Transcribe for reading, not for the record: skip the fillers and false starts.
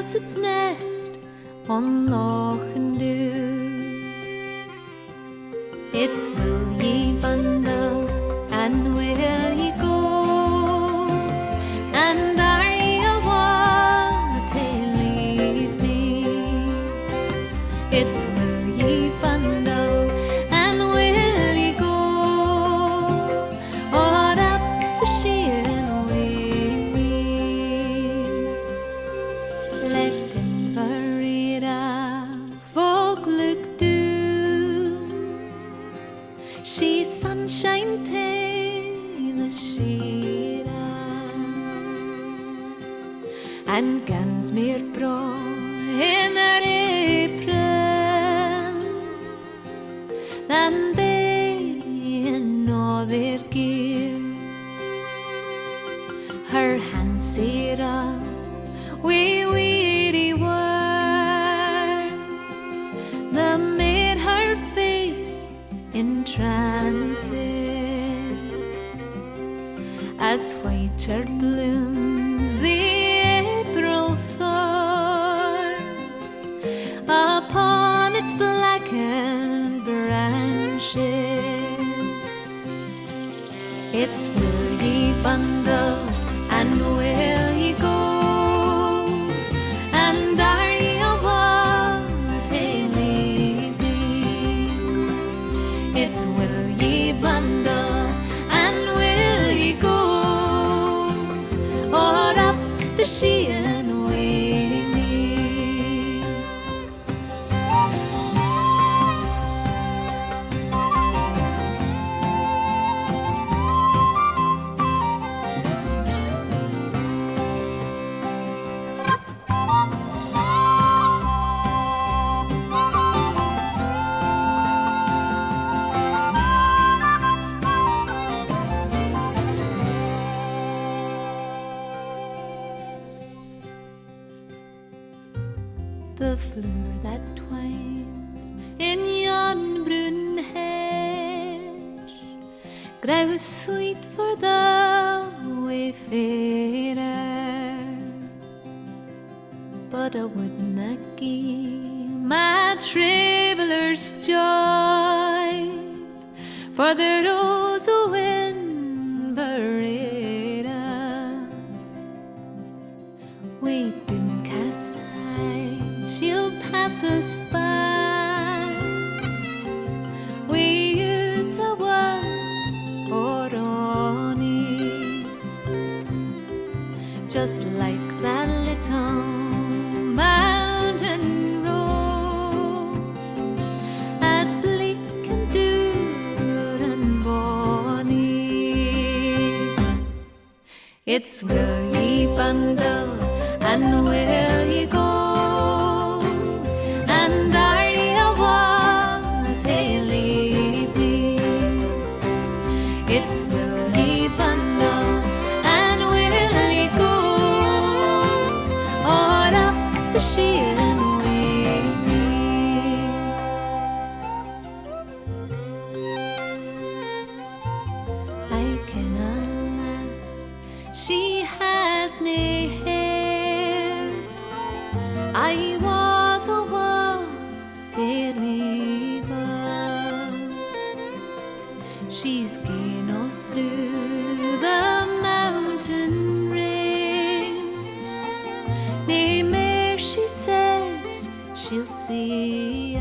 builds its nest on Loch and Doo. It's will ye bundle and will ye go, and are ye awa to leave me? It's will ye bundle and will ye go, or up the Sheehan wi' me? Let Inverida folk look doon, she's sunshine tae the Sheeran, and Gansmere bra in her apron, than they in all their gear. Her hands set up wi' weary word that made her face entranced, as whiter blooms the April thorn upon its blackened branches. It's will ye bundle and will ye go, and are ye awa to leave me? It's will ye bundle and will ye go, or up the Sheehan wi' me? The floor that twines in yon brune hedge grows sweet for the wayfarer, but I wouldna gie my traveller's joy for the rose o' Inverida. We didn't cast eyes, she'll pass us by. We used to work for Ronnie, just like that little mountain road, as bleak and dour and bonny. It's will ye bundle and will ye go, and are ye awa to leave me? It's will ye bundle and will ye go, or up the Sheehan wi' me? I kenna lass, she has nae hair. I was awa to leave us. She's gone off through the mountain rain. Nae mair, she says, she'll see